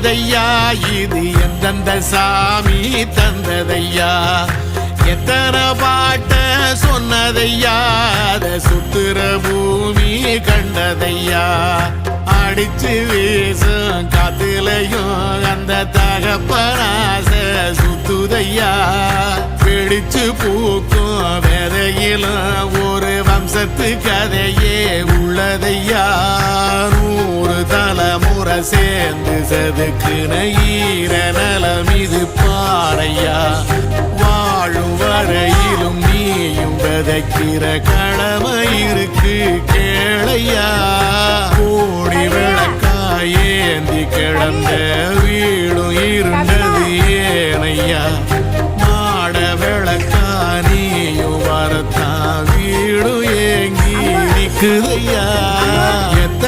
வந்ததையா இது எந்தெந்த சாமி தந்ததையா எத்தனை பாட்ட சொன்னதையா அத சுத்துற பூமி கண்டதையா அடிச்சு வீசும் காத்துலையும் அந்த தகப்பனாச சுத்துதையா பிடிச்சு பூக்கும் விதையிலும் ஒரு வம்சத்து கதையே உள்ளதையா 100 தலைமுறை சேர்ந்து செதுக்குன ஈர நலம் இது பாறையா வாழும் வரையிலும் நீயும் விதைக்கிற கடமை இருக்கு கேளையா கோடி விளக்காயேந்தி கிடந்த